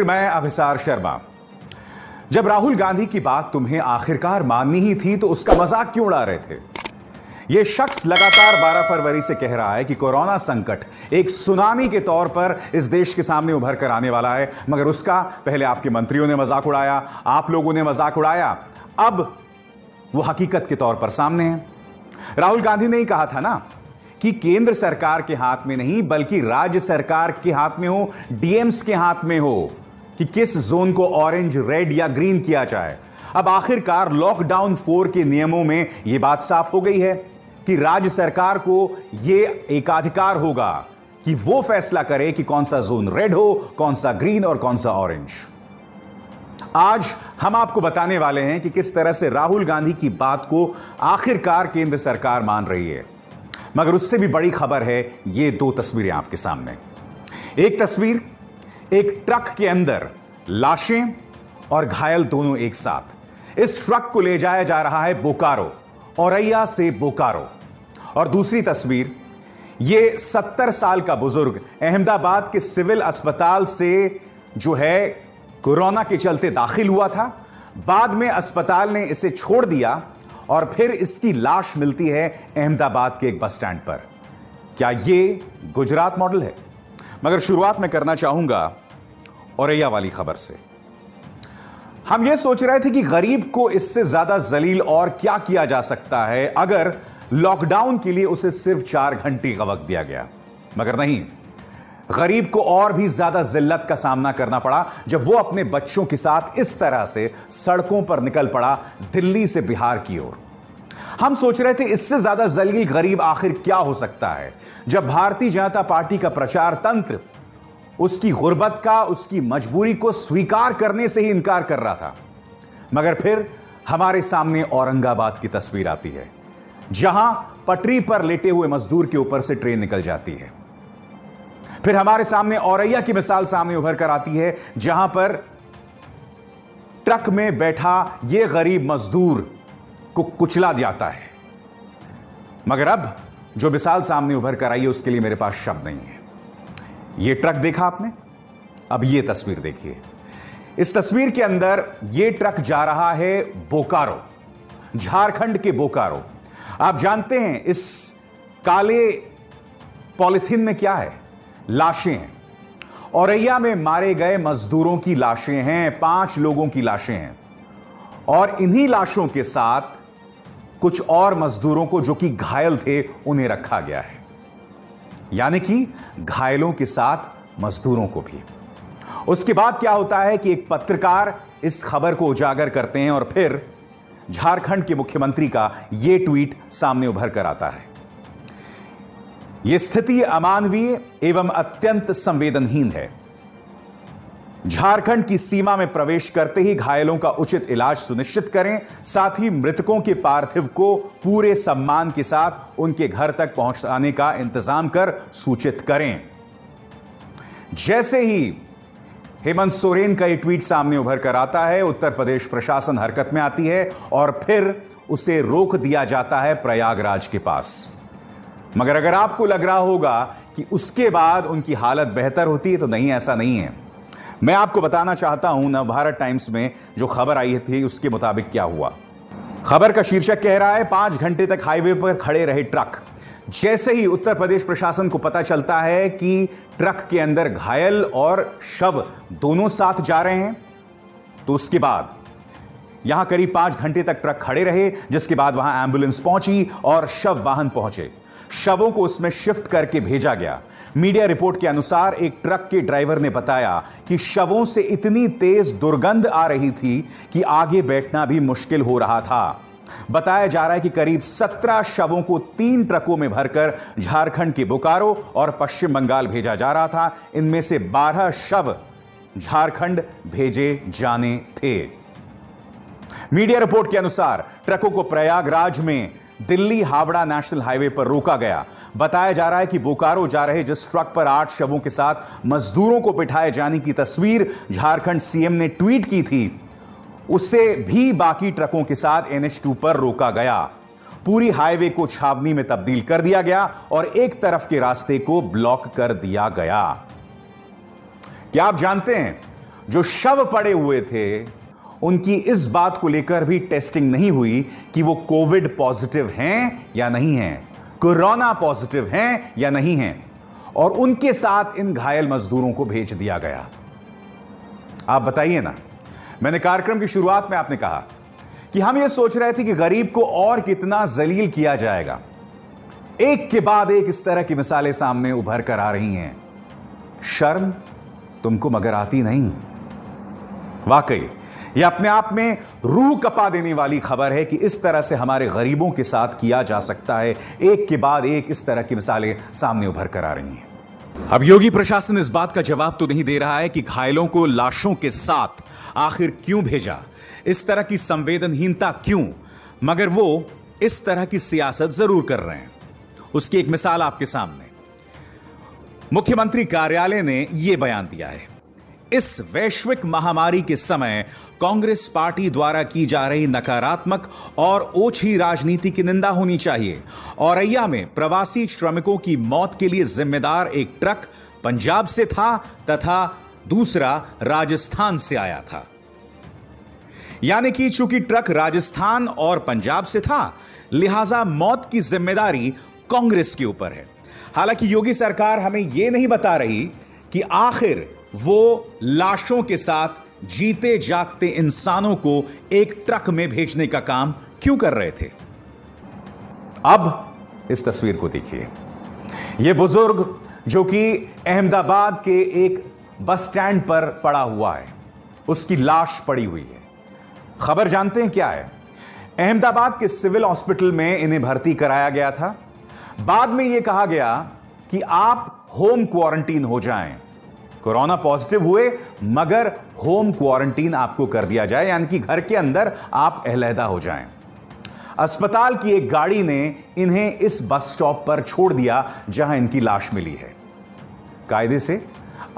मैं अभिसार शर्मा। जब राहुल गांधी की बात तुम्हें आखिरकार माननी ही थी तो उसका मजाक क्यों उड़ा रहे थे? यह शख्स लगातार 12 फरवरी से कह रहा है कि कोरोना संकट एक सुनामी के तौर पर इस देश के सामने उभर कर आने वाला है, मगर उसका पहले आपके मंत्रियों ने मजाक उड़ाया, आप लोगों ने मजाक उड़ाया, अब वो हकीकत के तौर पर सामने है। राहुल गांधी ने ही कहा था ना कि केंद्र सरकार के हाथ में नहीं बल्कि राज्य सरकार के हाथ में हो, डीएम्स के हाथ में हो कि किस जोन को ऑरेंज, रेड या ग्रीन किया जाए। अब आखिरकार लॉकडाउन 4 के नियमों में यह बात साफ हो गई है कि राज्य सरकार को यह एकाधिकार होगा कि वो फैसला करे कि कौन सा जोन रेड हो, कौन सा ग्रीन और कौन सा ऑरेंज। आज हम आपको बताने वाले हैं कि किस तरह से राहुल गांधी की बात को आखिरकार केंद्र सरकार मान रही है। मगर उससे भी बड़ी खबर है, ये दो तस्वीरें आपके सामने। एक तस्वीर, एक ट्रक के अंदर लाशें और घायल दोनों एक साथ। इस ट्रक को ले जाया जा रहा है बोकारो, औरैया से बोकारो। और दूसरी तस्वीर, ये 70 साल का बुजुर्ग अहमदाबाद के सिविल अस्पताल से जो है कोरोना के चलते दाखिल हुआ था, बाद में अस्पताल ने इसे छोड़ दिया और फिर इसकी लाश मिलती है अहमदाबाद के एक बस स्टैंड पर। क्या ये गुजरात मॉडल है? मगर शुरुआत में करना चाहूंगा औरैया वाली खबर से। हम ये सोच रहे थे कि गरीब को इससे ज्यादा जलील और क्या किया जा सकता है अगर लॉकडाउन के लिए उसे सिर्फ 4 घंटे का वक्त दिया गया, मगर नहीं, गरीब को और भी ज्यादा जिल्लत का सामना करना पड़ा जब वो अपने बच्चों के साथ इस तरह से सड़कों पर निकल पड़ा दिल्ली से बिहार की ओर। हम सोच रहे थे इससे ज्यादा जलील गरीब आखिर क्या हो सकता है जब भारतीय जनता पार्टी का प्रचार तंत्र उसकी गुर्बत का, उसकी मजबूरी को स्वीकार करने से ही इनकार कर रहा था। मगर फिर हमारे सामने औरंगाबाद की तस्वीर आती है जहां पटरी पर लेटे हुए मजदूर के ऊपर से ट्रेन निकल जाती है। फिर हमारे सामने औरैया की मिसाल सामने उभर कर आती है जहां पर ट्रक में बैठा यह गरीब मजदूर को कुचला जाता है। मगर अब जो मिसाल सामने उभर कर आई है उसके लिए मेरे पास शब्द नहीं है। यह ट्रक देखा आपने, अब यह तस्वीर देखिए। इस तस्वीर के अंदर यह ट्रक जा रहा है बोकारो, झारखंड के बोकारो। आप जानते हैं इस काले पॉलिथीन में क्या है? लाशें हैं। औरैया में मारे गए मजदूरों की लाशें हैं, 5 लोगों की लाशें हैं। और इन्हीं लाशों के साथ कुछ और मजदूरों को जो कि घायल थे उन्हें रखा गया है, यानी कि घायलों के साथ मजदूरों को भी। उसके बाद क्या होता है कि एक पत्रकार इस खबर को उजागर करते हैं और फिर झारखंड के मुख्यमंत्री का यह ट्वीट सामने उभर कर आता है। यह स्थिति अमानवीय एवं अत्यंत संवेदनहीन है। झारखंड की सीमा में प्रवेश करते ही घायलों का उचित इलाज सुनिश्चित करें, साथ ही मृतकों के पार्थिव को पूरे सम्मान के साथ उनके घर तक पहुंचाने का इंतजाम कर सूचित करें। जैसे ही हेमंत सोरेन का यह ट्वीट सामने उभर कर आता है, उत्तर प्रदेश प्रशासन हरकत में आती है और फिर उसे रोक दिया जाता है प्रयागराज के पास। मगर अगर आपको लग रहा होगा कि उसके बाद उनकी हालत बेहतर होती है, तो नहीं, ऐसा नहीं है। मैं आपको बताना चाहता हूं नवभारत टाइम्स में जो खबर आई थी उसके मुताबिक क्या हुआ। खबर का शीर्षक कह रहा है 5 घंटे तक हाईवे पर खड़े रहे ट्रक। जैसे ही उत्तर प्रदेश प्रशासन को पता चलता है कि ट्रक के अंदर घायल और शव दोनों साथ जा रहे हैं, तो उसके बाद यहां करीब 5 घंटे तक ट्रक खड़े रहे, जिसके बाद वहां एम्बुलेंस पहुंची और शव वाहन पहुंचे। शवों को उसमें शिफ्ट करके भेजा गया। मीडिया रिपोर्ट के अनुसार एक ट्रक के ड्राइवर ने बताया कि शवों से इतनी तेज दुर्गंध आ रही थी कि आगे बैठना भी मुश्किल हो रहा था। बताया जा रहा है कि करीब 17 शवों को 3 ट्रकों में भरकर झारखंड के बोकारो और पश्चिम बंगाल भेजा जा रहा था। इनमें से 12 शव झारखंड भेजे जाने थे। मीडिया रिपोर्ट के अनुसार ट्रकों को प्रयागराज में दिल्ली हावड़ा नेशनल हाईवे पर रोका गया। बताया जा रहा है कि बोकारो जा रहे जिस ट्रक पर 8 शवों के साथ मजदूरों को बिठाए जाने की तस्वीर झारखंड सीएम ने ट्वीट की थी, उसे भी बाकी ट्रकों के साथ NH2 पर रोका गया। पूरी हाईवे को छावनी में तब्दील कर दिया गया और एक तरफ के रास्ते को ब्लॉक कर दिया गया। क्या आप जानते हैं जो शव पड़े हुए थे उनकी इस बात को लेकर भी टेस्टिंग नहीं हुई कि वो कोविड पॉजिटिव हैं या नहीं हैं, कोरोना पॉजिटिव हैं या नहीं हैं, और उनके साथ इन घायल मजदूरों को भेज दिया गया। आप बताइए ना, मैंने कार्यक्रम की शुरुआत में आपने कहा कि हम ये सोच रहे थे कि गरीब को और कितना जलील किया जाएगा। एक के बाद एक इस तरह की मिसालें सामने उभर कर आ रही हैं। शर्म तुमको मगर आती नहीं। वाकई ये अपने आप में रूह कपा देने वाली खबर है कि इस तरह से हमारे गरीबों के साथ किया जा सकता है। एक के बाद एक इस तरह की मिसालें सामने उभर कर आ रही हैं। अब योगी प्रशासन इस बात का जवाब तो नहीं दे रहा है कि घायलों को लाशों के साथ आखिर क्यों भेजा, इस तरह की संवेदनहीनता क्यों, मगर वो इस तरह की सियासत जरूर कर रहे हैं। उसकी एक मिसाल आपके सामने, मुख्यमंत्री कार्यालय ने यह बयान दिया है, इस वैश्विक महामारी के समय कांग्रेस पार्टी द्वारा की जा रही नकारात्मक और ओछी राजनीति की निंदा होनी चाहिए। औरैया में प्रवासी श्रमिकों की मौत के लिए जिम्मेदार एक ट्रक पंजाब से था तथा दूसरा राजस्थान से आया था। यानी कि चूंकि ट्रक राजस्थान और पंजाब से था, लिहाजा मौत की जिम्मेदारी कांग्रेस के ऊपर है। हालांकि योगी सरकार हमें यह नहीं बता रही कि आखिर वो लाशों के साथ जीते जागते इंसानों को एक ट्रक में भेजने का काम क्यों कर रहे थे। अब इस तस्वीर को देखिए, यह बुजुर्ग जो कि अहमदाबाद के एक बस स्टैंड पर पड़ा हुआ है, उसकी लाश पड़ी हुई है। खबर जानते हैं क्या है? अहमदाबाद के सिविल हॉस्पिटल में इन्हें भर्ती कराया गया था। बाद में यह कहा गया कि आप होम क्वारंटीन हो जाएं, कोरोना पॉजिटिव हुए मगर होम क्वारंटीन आपको कर दिया जाए, यानी कि घर के अंदर आप अलहदा हो जाएं। अस्पताल की एक गाड़ी ने इन्हें इस बस स्टॉप पर छोड़ दिया जहां इनकी लाश मिली है। कायदे से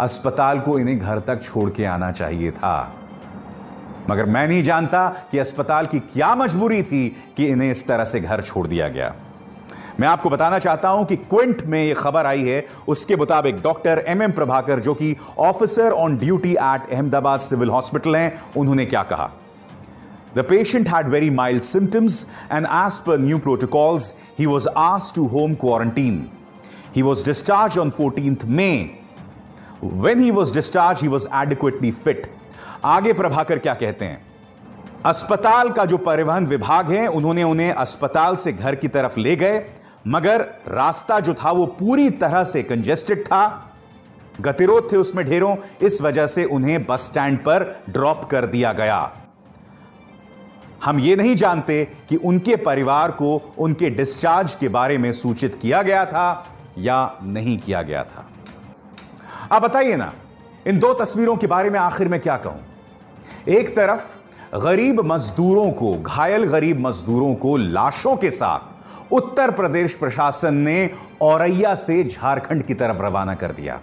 अस्पताल को इन्हें घर तक छोड़ के आना चाहिए था, मगर मैं नहीं जानता कि अस्पताल की क्या मजबूरी थी कि इन्हें इस तरह से घर छोड़ दिया गया। मैं आपको बताना चाहता हूं कि क्विंट में यह खबर आई है, उसके मुताबिक डॉक्टर एम प्रभाकर, जो कि officer on duty at Ahmedabad civil hospital हैं, उन्होंने क्या कहा। The patient had very mild symptoms and as per new protocols, he was asked to home quarantine. He was discharged on 14th May. When he was discharged, he was adequately fit. आगे प्रभाकर क्या कहते हैं? अस्पताल का जो परिवहन विभाग है, उन्होंने उन्हें अस्पताल से घर की तरफ ले गए, मगर रास्ता जो था वो पूरी तरह से कंजेस्टेड था, गतिरोध थे उसमें ढेरों, इस वजह से उन्हें बस स्टैंड पर ड्रॉप कर दिया गया। हम ये नहीं जानते कि उनके परिवार को उनके डिस्चार्ज के बारे में सूचित किया गया था या नहीं किया गया था। अब बताइए ना, इन दो तस्वीरों के बारे में आखिर में क्या कहूं। एक तरफ गरीब मजदूरों को, घायल गरीब मजदूरों को लाशों के साथ उत्तर प्रदेश प्रशासन ने औरैया से झारखंड की तरफ रवाना कर दिया।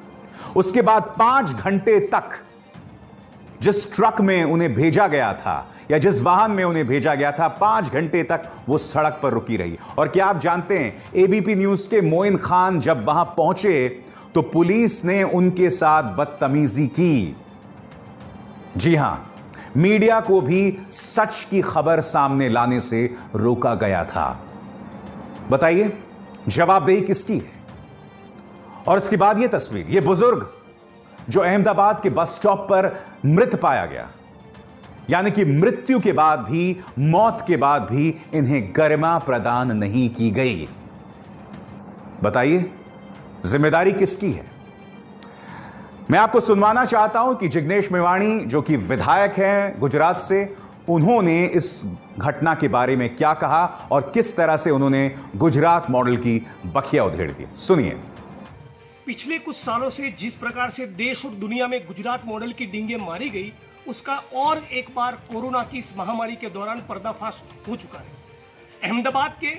उसके बाद 5 घंटे तक जिस ट्रक में उन्हें भेजा गया था या जिस वाहन में उन्हें भेजा गया था, 5 घंटे तक वो सड़क पर रुकी रही। और क्या आप जानते हैं, एबीपी न्यूज के मोइन खान जब वहां पहुंचे तो पुलिस ने उनके साथ बदतमीजी की। जी हां, मीडिया को भी सच की खबर सामने लाने से रोका गया था। बताइए जवाबदेही किसकी है? और इसके बाद यह तस्वीर, यह बुजुर्ग जो अहमदाबाद के बस स्टॉप पर मृत पाया गया, यानी कि मृत्यु के बाद भी, मौत के बाद भी इन्हें गरिमा प्रदान नहीं की गई। बताइए जिम्मेदारी किसकी है? मैं आपको सुनवाना चाहता हूं कि जिग्नेश मेवाणी, जो कि विधायक हैं गुजरात से, उन्होंने इस घटना के बारे में क्या कहा और किस तरह से उन्होंने गुजरात मॉडल की बखिया उधेड़ दी। सुनिए। पिछले कुछ सालों से जिस प्रकार से देश और दुनिया में गुजरात मॉडल की डींगे मारी गई, उसका और एक बार कोरोना की इस महामारी के दौरान पर्दाफाश हो चुका है। अहमदाबाद के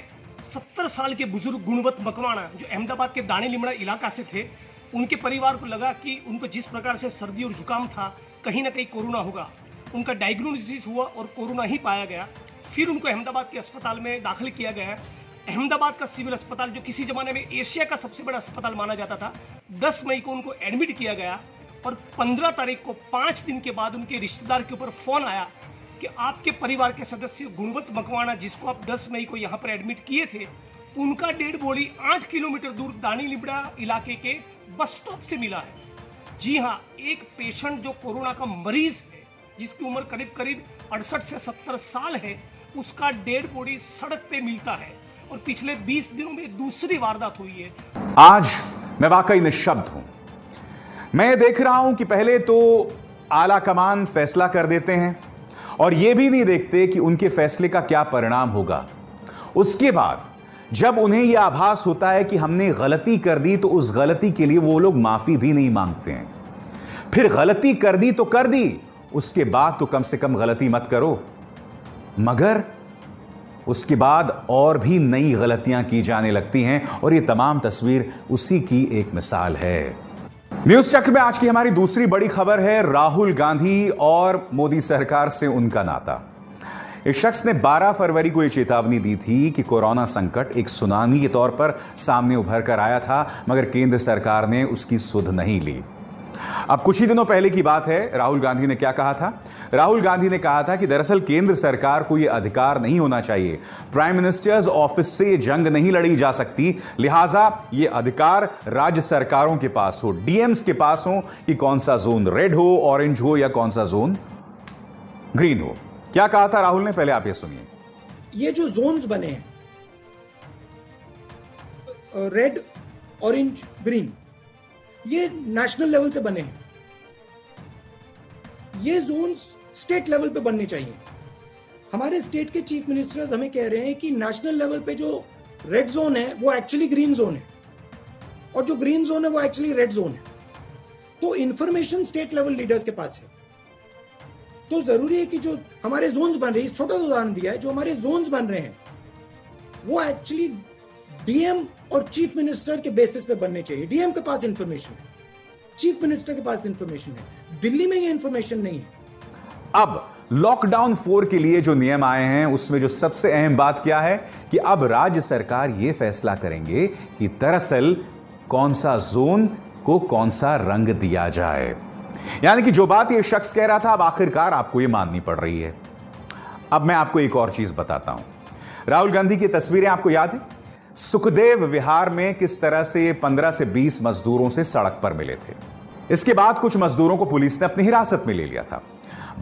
70 साल के बुजुर्ग गुणवंत मकवाणा, जो अहमदाबाद के दाने लिमड़ा इलाका से थे, उनके परिवार को लगा कि उनको जिस प्रकार से सर्दी और जुकाम था, कहीं ना कहीं कोरोना होगा। उनका डायग्नोसिस हुआ और कोरोना ही पाया गया। फिर उनको अहमदाबाद के अस्पताल में दाखिल किया गया। अहमदाबाद का सिविल अस्पताल, जो किसी जमाने में एशिया का सबसे बड़ा अस्पताल माना जाता था, 10 मई को उनको एडमिट किया गया और 15 तारीख को 5 दिन के बाद उनके रिश्तेदार के ऊपर फोन आया कि आपके परिवार के सदस्य गुणवंत मकवाना, जिसको आप 10 मई को यहाँ पर एडमिट किए थे, उनका डेड बॉडी 8 किलोमीटर दूर दानी लिबड़ा इलाके के बस स्टॉप से मिला है। जी हाँ, एक पेशेंट जो कोरोना का मरीज है, जिसकी उम्र करीब करीब 68 से 70 साल है, उसका डेड बॉडी सड़क पे मिलता है और पिछले 20 दिनों में दूसरी वारदात हुई है। आज मैं वाकई निशब्द हूं। मैं देख रहा हूं कि पहले तो आला कमान फैसला कर देते हैं और यह भी नहीं देखते कि उनके फैसले का क्या परिणाम होगा। उसके बाद जब उन्हें यह आभास होता है कि हमने गलती कर दी, तो उस गलती के लिए वो लोग माफी भी नहीं मांगते हैं। फिर गलती कर दी तो कर दी, उसके बाद तो कम से कम गलती मत करो। मगर उसके बाद और भी नई गलतियां की जाने लगती हैं और यह तमाम तस्वीर उसी की एक मिसाल है। न्यूज चक्र में आज की हमारी दूसरी बड़ी खबर है राहुल गांधी और मोदी सरकार से उनका नाता। इस शख्स ने 12 फरवरी को यह चेतावनी दी थी कि कोरोना संकट एक सुनामी के तौर पर सामने उभर कर आया था, मगर केंद्र सरकार ने उसकी सुध नहीं ली। अब कुछ ही दिनों पहले की बात है, राहुल गांधी ने क्या कहा था? राहुल गांधी ने कहा था कि दरअसल केंद्र सरकार को यह अधिकार नहीं होना चाहिए, प्राइम मिनिस्टर्स ऑफिस से जंग नहीं लड़ी जा सकती, लिहाजा यह अधिकार राज्य सरकारों के पास हो, डीएम्स के पास हो कि कौन सा जोन रेड हो, ऑरेंज हो या कौन सा जोन ग्रीन हो। क्या कहा था राहुल ने, पहले आप ये सुनिए। ये जो जोन्स बने हैं, रेड, ऑरेंज, ग्रीन, ये नेशनल लेवल से बने हैं। ये जोन्स स्टेट लेवल पे बनने चाहिए। हमारे स्टेट के चीफ मिनिस्टर्स हमें कह रहे हैं कि नेशनल लेवल पे जो रेड जोन है वो एक्चुअली ग्रीन जोन है और जो ग्रीन जोन है वो एक्चुअली रेड जोन है। तो इंफॉर्मेशन स्टेट लेवल लीडर्स के पास है। तो जरूरी है कि जो हमारे जोन्स बन रहे हैं, छोटा सा उदाहरण दिया है, जो हमारे जोन्स बन रहे हैं वो एक्चुअली डीएम और चीफ मिनिस्टर के बेसिस पे बनने चाहिए। डीएम के पास इंफॉर्मेशन है, चीफ मिनिस्टर के पास इंफॉर्मेशन है, दिल्ली में ये इंफॉर्मेशन नहीं है। अब लॉकडाउन 4 के लिए जो नियम आए हैं उसमें जो सबसे अहम बात क्या है कि अब राज्य सरकार यह फैसला करेंगे कि दरअसल कौन सा जोन को कौन सा रंग दिया जाए। यानी कि जो बात यह शख्स कह रहा था, अब आखिरकार आपको यह माननी पड़ रही है। अब मैं आपको एक और चीज बताता हूं। राहुल गांधी की तस्वीरें आपको याद है? सुखदेव विहार में किस तरह से 15 से 20 मजदूरों से सड़क पर मिले थे। इसके बाद कुछ मजदूरों को पुलिस ने अपनी हिरासत में ले लिया था।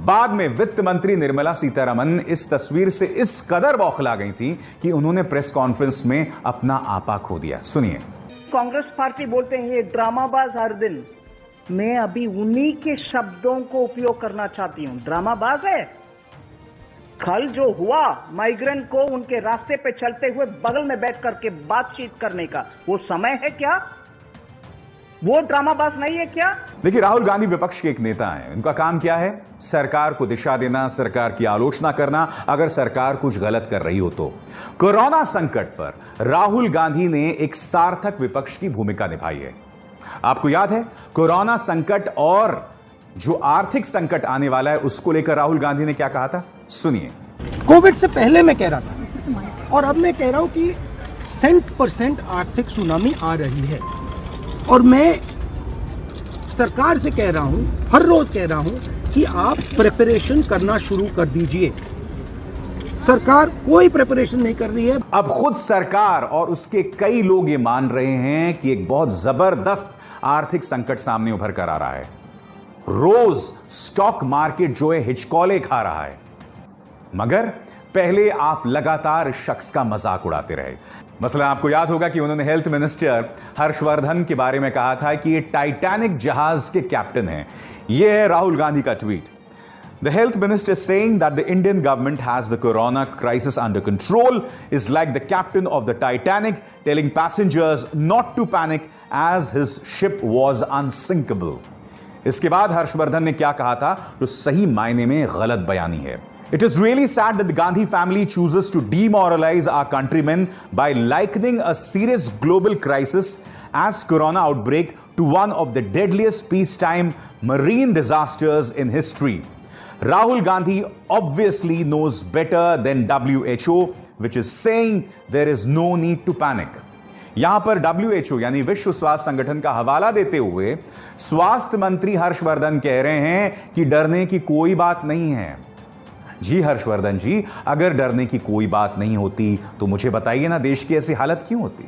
बाद में वित्त मंत्री निर्मला सीतारमण इस तस्वीर से इस कदर बौखला गई थी कि उन्होंने प्रेस कॉन्फ्रेंस में अपना आपा खो दिया। सुनिए। कांग्रेस पार्टी बोलते हैं ये ड्रामाबाज हर दिन। मैं अभी उन्हीं के शब्दों को उपयोग करना चाहती हूं। ड्रामाबाज है। कल जो हुआ माइग्रेंट को उनके रास्ते पे चलते हुए बगल में बैठ करके बातचीत करने का, वो समय है क्या? वो ड्रामाबाज नहीं है क्या? देखिए, राहुल गांधी विपक्ष के एक नेता हैं। उनका काम क्या है? सरकार को दिशा देना, सरकार की आलोचना करना, अगर सरकार कुछ गलत कर रही हो तो। कोरोना संकट पर राहुल गांधी ने एक सार्थक विपक्ष की भूमिका निभाई है। आपको याद है, कोरोना संकट और जो आर्थिक संकट आने वाला है उसको लेकर राहुल गांधी ने क्या कहा था? सुनिए। कोविड से पहले मैं कह रहा था और अब मैं कह रहा हूं कि 100% आर्थिक सुनामी आ रही है और मैं सरकार से कह रहा हूं, हर रोज कह रहा हूं कि आप प्रिपरेशन करना शुरू कर दीजिए। सरकार कोई प्रिपरेशन नहीं कर रही है। अब खुद सरकार और उसके कई लोग ये मान रहे हैं कि एक बहुत जबरदस्त आर्थिक संकट सामने उभर कर आ रहा है। रोज स्टॉक मार्केट जो है हिचकोले खा रहा है। मगर पहले आप लगातार इस शख्स का मजाक उड़ाते रहे। मसला आपको याद होगा कि उन्होंने हेल्थ मिनिस्टर हर्षवर्धन के बारे में कहा था कि ये टाइटैनिक जहाज के कैप्टन हैं। यह है राहुल गांधी का tweet. The health minister is saying that the Indian government has the corona crisis under control is like the captain of the Titanic telling passengers not to panic as his ship was unsinkable. इसके बाद हर्षवर्धन ने क्या कहा था जो सही मायने में गलत बयानी है। It is really sad that the Gandhi family chooses to demoralize our countrymen by likening a serious global crisis as corona outbreak to one of the deadliest peacetime marine disasters in history. Rahul Gandhi obviously knows better than WHO, which is saying there is no need to panic. यहां पर WHO यानी विश्व स्वास्थ्य संगठन का हवाला देते हुए स्वास्थ्य मंत्री हर्षवर्धन कह रहे हैं कि डरने की कोई बात नहीं है। जी हर्षवर्धन जी, अगर डरने की कोई बात नहीं होती तो मुझे बताइए ना, देश की ऐसी हालत क्यों होती।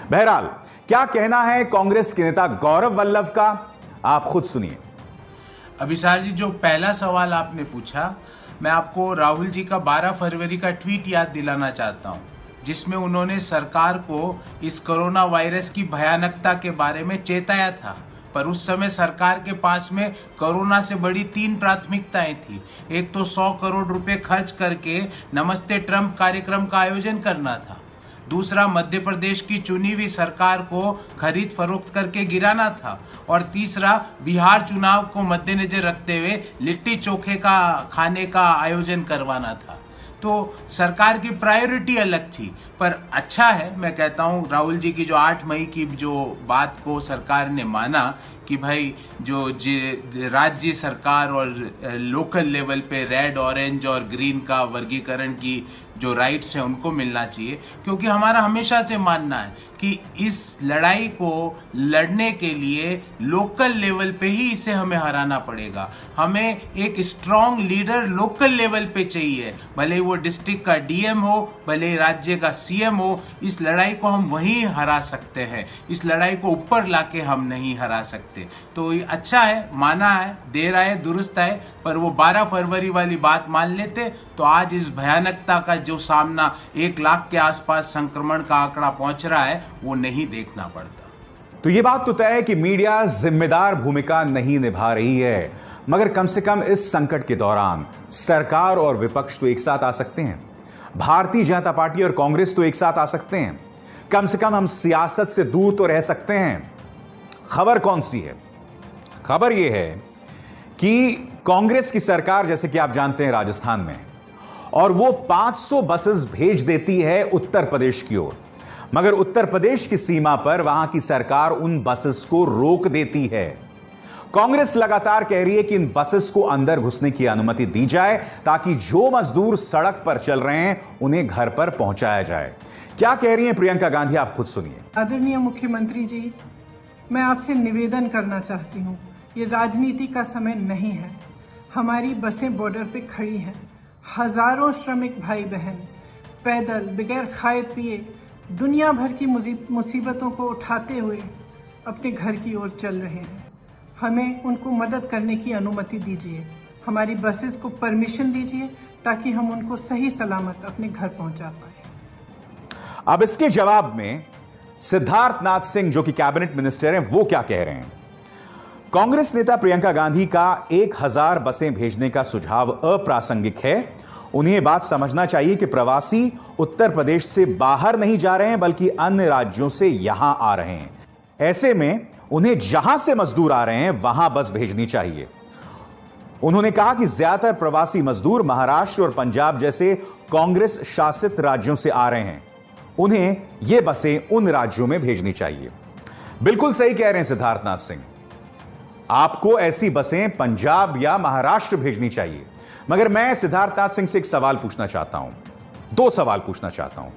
बहरहाल, क्या कहना है कांग्रेस के नेता गौरव वल्लभ का, आप खुद सुनिए। अभिसार जी, जो पहला सवाल आपने पूछा, मैं आपको राहुल जी का 12 फरवरी का ट्वीट याद दिलाना चाहता हूं, जिसमें उन्होंने सरकार को इस कोरोना वायरस की भयानकता के बारे में चेताया था। पर उस समय सरकार के पास में कोरोना से बड़ी 3 प्राथमिकताएं थी। एक तो 100 करोड़ रुपए खर्च करके नमस्ते ट्रंप कार्यक्रम का आयोजन करना था। दूसरा, मध्य प्रदेश की चुनी हुई सरकार को खरीद फरोख्त करके गिराना था। और तीसरा, बिहार चुनाव को मद्देनजर रखते हुए लिट्टी चोखे का खाने का आयोजन करवाना था। तो सरकार की प्रायोरिटी अलग थी। पर अच्छा है, मैं कहता हूँ राहुल जी की जो 8 मई की जो बात को सरकार ने माना कि भाई जो राज्य सरकार और लोकल लेवल पे रेड, ऑरेंज और ग्रीन का वर्गीकरण की जो राइट्स हैं उनको मिलना चाहिए। क्योंकि हमारा हमेशा से मानना है कि इस लड़ाई को लड़ने के लिए लोकल लेवल पे ही इसे हमें हराना पड़ेगा। हमें एक स्ट्रांग लीडर लोकल लेवल पे चाहिए, भले वो डिस्ट्रिक्ट का डीएम हो, भले राज्य का सीएम हो। इस लड़ाई को हम वहीं हरा सकते हैं, इस लड़ाई को ऊपर लाके हम नहीं हरा सकते। तो ये अच्छा है, माना है, देर आए दुरुस्त है। पर वो 12 फरवरी वाली बात मान लेते तो आज इस भयानकता का जो सामना 1 लाख के आसपास संक्रमण का आंकड़ा पहुंच रहा है वो नहीं देखना पड़ता। तो ये बात तो तय है कि मीडिया जिम्मेदार भूमिका नहीं निभा रही है, मगर कम से कम इस संकट के दौरान सरकार और विपक्ष तो एक साथ आ सकते हैं। भारतीय जनता पार्टी और कांग्रेस तो एक साथ आ सकते हैं। कम से कम हम सियासत से दूर तो रह सकते हैं। खबर कौन सी है? खबर यह है कि कांग्रेस की सरकार, जैसे कि आप जानते हैं, राजस्थान में, और वो 500 बसेस भेज देती है उत्तर प्रदेश की ओर, मगर उत्तर प्रदेश की सीमा पर वहां की सरकार उन बसेस को रोक देती है। कांग्रेस लगातार कह रही है कि इन बसेस को अंदर घुसने की अनुमति दी जाए ताकि जो मजदूर सड़क पर चल रहे हैं उन्हें घर पर पहुंचाया जाए। क्या कह रही हैं प्रियंका गांधी, आप खुद सुनिए। आदरणीय मुख्यमंत्री जी, मैं आपसे निवेदन करना चाहती हूँ, ये राजनीति का समय नहीं है। हमारी बसें बॉर्डर पे खड़ी हैं, हजारों श्रमिक भाई बहन पैदल बगैर खाए पिए दुनिया भर की मुसीबतों को उठाते हुए अपने घर की ओर चल रहे हैं। हमें उनको मदद करने की अनुमति दीजिए, हमारी बसेस को परमिशन दीजिए ताकि हम उनको सही सलामत अपने घर पहुंचा पाए। अब इसके जवाब में सिद्धार्थनाथ सिंह, जो कि कैबिनेट मिनिस्टर हैं, वो क्या कह रहे हैं। कांग्रेस नेता प्रियंका गांधी का 1000 बसें भेजने का सुझाव अप्रासंगिक है। उन्हें बात समझना चाहिए कि प्रवासी उत्तर प्रदेश से बाहर नहीं जा रहे हैं बल्कि अन्य राज्यों से यहां आ रहे हैं। ऐसे में उन्हें जहां से मजदूर आ रहे हैं वहां बस भेजनी चाहिए। उन्होंने कहा कि ज्यादातर प्रवासी मजदूर महाराष्ट्र और पंजाब जैसे कांग्रेस शासित राज्यों से आ रहे हैं, उन्हें यह बसें उन राज्यों में भेजनी चाहिए। बिल्कुल सही कह रहे हैं सिद्धार्थनाथ सिंह, आपको ऐसी बसें पंजाब या महाराष्ट्र भेजनी चाहिए। मगर मैं सिद्धार्थनाथ सिंह से एक सवाल पूछना चाहता हूं, 2 सवाल पूछना चाहता हूं।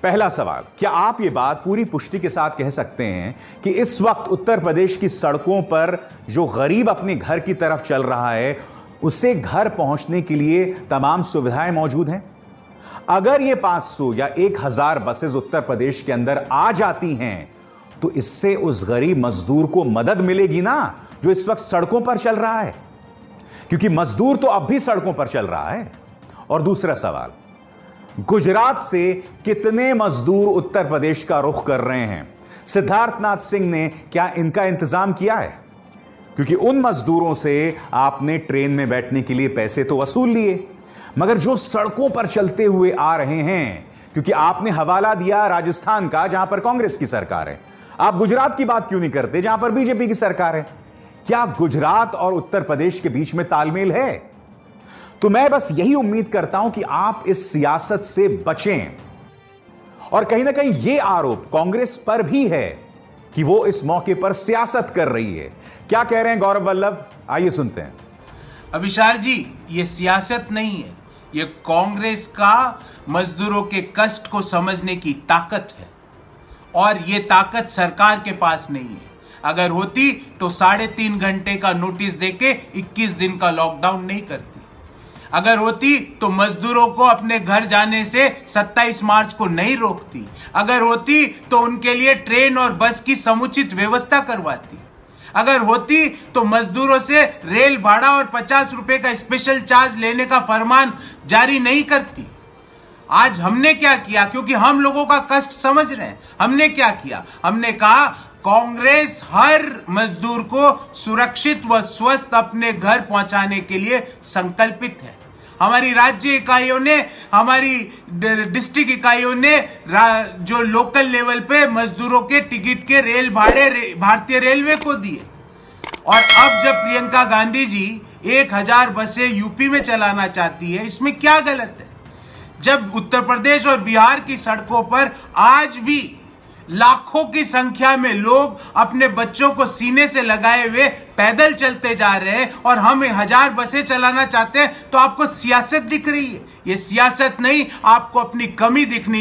पहला सवाल, क्या आप यह बात पूरी पुष्टि के साथ कह सकते हैं कि इस वक्त उत्तर प्रदेश की सड़कों पर जो गरीब अपने घर की तरफ चल रहा है उसे घर पहुंचने के लिए तमाम सुविधाएं मौजूद हैं? अगर ये 500 या 1000 बसेस उत्तर प्रदेश के अंदर आ जाती हैं तो इससे उस गरीब मजदूर को मदद मिलेगी ना, जो इस वक्त सड़कों पर चल रहा है, क्योंकि मजदूर तो अब भी सड़कों पर चल रहा है। और दूसरा सवाल, गुजरात से कितने मजदूर उत्तर प्रदेश का रुख कर रहे हैं? सिद्धार्थनाथ सिंह ने क्या इनका इंतजाम किया है? क्योंकि उन मजदूरों से आपने ट्रेन में बैठने के लिए पैसे तो वसूल लिए, मगर जो सड़कों पर चलते हुए आ रहे हैं, क्योंकि आपने हवाला दिया राजस्थान का जहां पर कांग्रेस की सरकार है, आप गुजरात की बात क्यों नहीं करते जहां पर बीजेपी की सरकार है? क्या गुजरात और उत्तर प्रदेश के बीच में तालमेल है? तो मैं बस यही उम्मीद करता हूं कि आप इस सियासत से बचें। और कहीं ना कहीं यह आरोप कांग्रेस पर भी है कि वो इस मौके पर सियासत कर रही है। क्या कह रहे हैं गौरव वल्लभ, आइए सुनते हैं। अभिसार जी, ये सियासत नहीं है, ये कांग्रेस का मजदूरों के कष्ट को समझने की ताकत है। और ये ताकत सरकार के पास नहीं है। अगर होती तो 3.5 घंटे का नोटिस देके 21 दिन का लॉकडाउन नहीं करती। अगर होती तो मजदूरों को अपने घर जाने से 27 मार्च को नहीं रोकती। अगर होती तो उनके लिए ट्रेन और बस की समुचित व्यवस्था करवाती। अगर होती तो मजदूरों से रेल भाड़ा और 50 रुपए का स्पेशल चार्ज लेने का फरमान जारी नहीं करती। आज हमने क्या किया, क्योंकि हम लोगों का कष्ट समझ रहे हैं, हमने क्या किया, हमने कहा कांग्रेस हर मजदूर को सुरक्षित व स्वस्थ अपने घर पहुंचाने के लिए संकल्पित है। हमारी राज्य इकाइयों ने, हमारी डिस्ट्रिक्ट इकाइयों ने जो लोकल लेवल पे मजदूरों के टिकट के रेल भाड़े भारतीय रेलवे को दिए। और अब जब प्रियंका गांधी जी 1000 बसें यूपी में चलाना चाहती है, इसमें क्या गलत है? जब उत्तर प्रदेश और बिहार की सड़कों पर आज भी लाखों की संख्या में लोग अपने बच्चों को सीने से लगाए हुए पैदल चलते जा रहे हैं और हम 1000 बसें चलाना चाहते हैं, तो आपको सियासत दिख रही है। ये सियासत नहीं, आपको अपनी कमी दिखनी